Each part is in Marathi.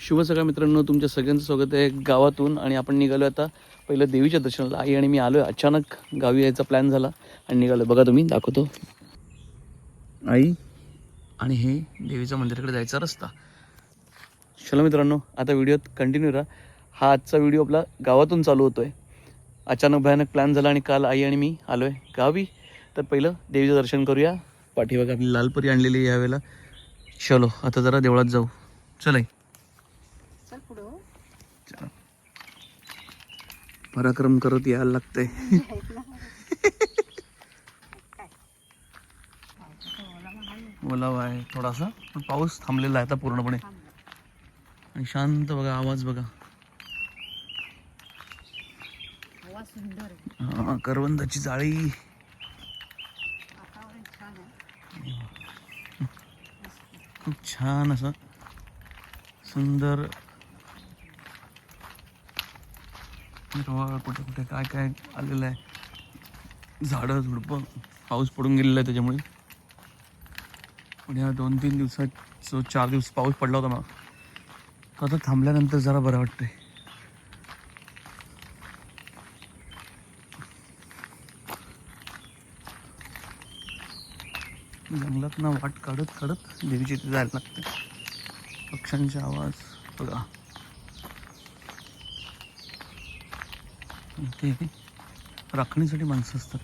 शुभ सकाळ मित्रांनो, तुमच्या सगळ्यांचं स्वागत आहे गावातून. आणि आपण निघालो आता पहिलं देवीच्या दर्शनाला. आई आणि मी आलो आहे, अचानक गावी यायचा प्लॅन झाला आणि निघालो. बघा तुम्ही, दाखवतो. आई आणि हे देवीच्या मंदिराकडे जायचा रस्ता. चला मित्रांनो, आता व्हिडिओत कंटिन्यू राहा. हा आजचा व्हिडिओ आपला गावातून चालू होतो आहे. अचानक भयानक प्लॅन झाला आणि काल आई आणि मी आलो आहे गावी. तर पहिलं देवीचं दर्शन करूया. पाठीमागे आपली लालपरी आणलेली आहे यावेळेला. चलो आता जरा देवळात जाऊ. चल आई. पराक्रम करत यायला लागतंय. ओलावा आहे थोडासा, पण पाऊस थांबलेला आहे आता पूर्णपणे. आणि शांत बघा, आवाज बघा. हा, करवंदाची जाळी. खूप छान असं सुंदर हिरवळ. कुठे कुठे काय काय आलेलं आहे, झाडं झुडपं. पाऊस पडून गेलेला आहे त्याच्यामुळे. पण या 2-3 दिवसात जो 4 दिवस पाऊस पडला होता ना, तो आता थांबल्यानंतर जरा बरं वाटतंय. जंगलात ना वाट काढत काढत देवीची इथे जायला लागते. पक्ष्यांचे आवाज बघा. इथे राखणीसाठी माणसं असतात,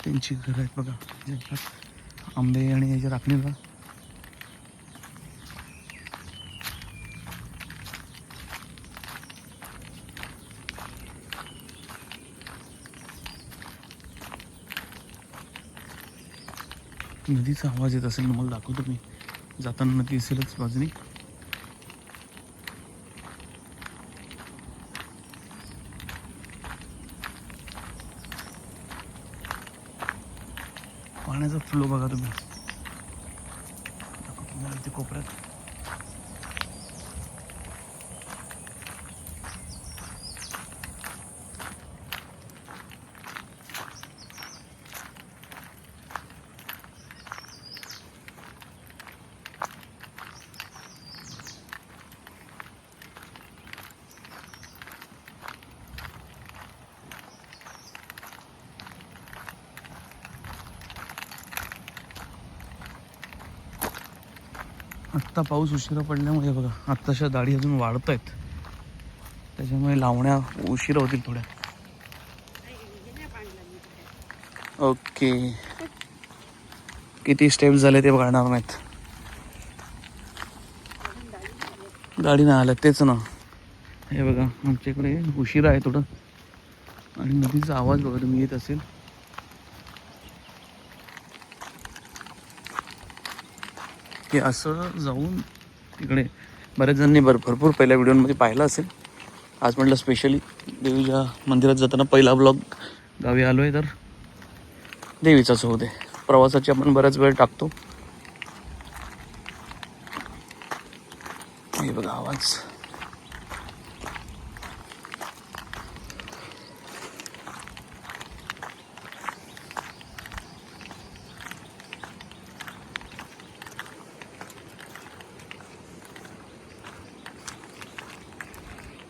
त्यांची घरं आहेत बघा. जंगलात आंबे आणि याच्या राखणीला. नदीचा आवाज येत असेल, तुम्हाला दाखवतो मी. जाताना नदी असेलच बाजूने. पाण्याचा फ्लो बघा तुम्ही. दाखवतो तुम्हाला इथे कोपऱ्यात. आत्ता पाऊस उशिरा पडल्यामुळे बघा, आत्ताशा दाढी अजून वाढत आहेत, त्याच्यामुळे लावण्या उशिरा होतील थोड्या. ओके, किती स्टेप झाले ते बघणार नाहीत. गाडी नाही आल्या तेच ना. हे बघा, आमच्या इकडे उशिरा आहे थोडं. आणि नदीचा आवाज बघा तुम्ही, येत असेल. हे असं जाऊन तिकडे बऱ्याच जणांनी भरपूर पहिल्या व्हिडिओमध्ये पाहिलं असेल. आज म्हटलं स्पेशली देवीच्या मंदिरात जाताना पहिला ब्लॉग. गावी आलो आहे तर देवीचाच होऊ दे. प्रवासाची आपण बराच वेळ टाकतो. हे बघा आवाज.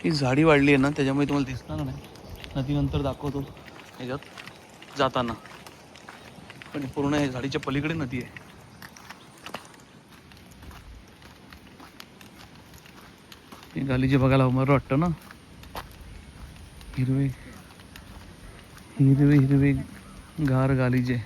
ही झाडी वाढली आहे ना, त्याच्यामुळे तुम्हाला दिसणार नाही. नदीनंतर दाखवतो ह्याच्यात जाताना. पण पूर्ण हे झाडीच्या पलीकडे नदी आहे. हे गालीचे बघायला बरं वाटतं ना. हिरवे हिरवे हिरवे गार गालीचे.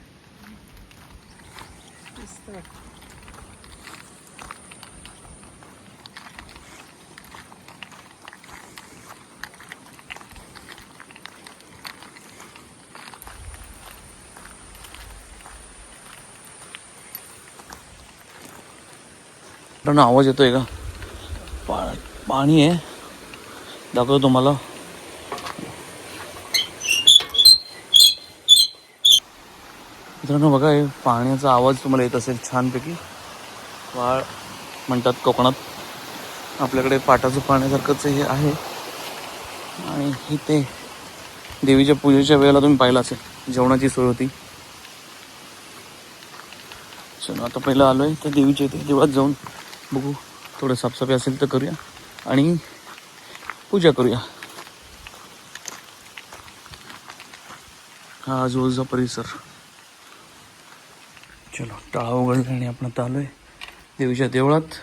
आवाज येतोय का? पाणी आहे, दाखवतो तुम्हाला. मित्रांनो बघा, हे पाण्याचा आवाज तुम्हाला येत असेल छानपैकी. वाळ म्हणतात कोकणात. आपल्याकडे पाटाचं पाण्यासारखंच हे आहे. आणि इथे देवीच्या पूजेच्या वेळेला तुम्ही पाहिलं असेल, जेवणाची सोय होती. चलो आता पहिलं आलो आहे तर देवीच्या इथे देवळात जाऊन बघू, थोडं साफसफाई असेल तर करूया आणि पूजा करूया. हा आजूबाजूचा परिसर. चलो टाळा उघडला आणि आपण आता आलो आहे देवीच्या देवळात.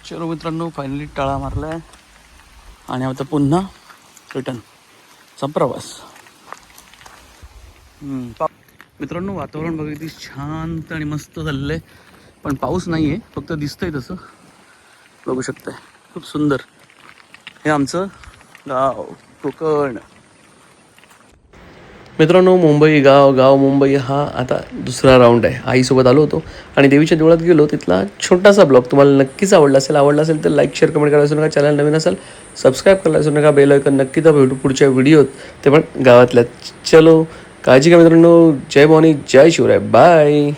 चलो मित्रांनो, फायनली टाळा मारला आहे आणि आता पुन्हा रिटर्नचा प्रवास. मित्रांनो, वातावरण बघा किती शांत आणि मस्त झालेलं आहे, पण पाऊस नाही आहे, फक्त दिसतंय तसं. बघू शकताय खूप सुंदर. हे आमचं गाव कोकण. मित्रांनो, मुंबई गाव मुंबई हा आता दुसरा राऊंड आहे. आईसोबत आलो होतो आणि देवीच्या देवळात गेलो. तिथला छोटासा ब्लॉग तुम्हाला नक्कीच आवडला असेल तर लाईक शेअर कमेंट करायला विसरू नका. चॅनल नवीन असेल सबस्क्राईब करायला विसरू नका. बेल आयकॉन नक्की दाबा. पुढच्या व्हिडिओत ते पण गावातल्या. चलो, काळजी घ्या मित्रांनो. जय भवानी, जय शिवराय, बाय.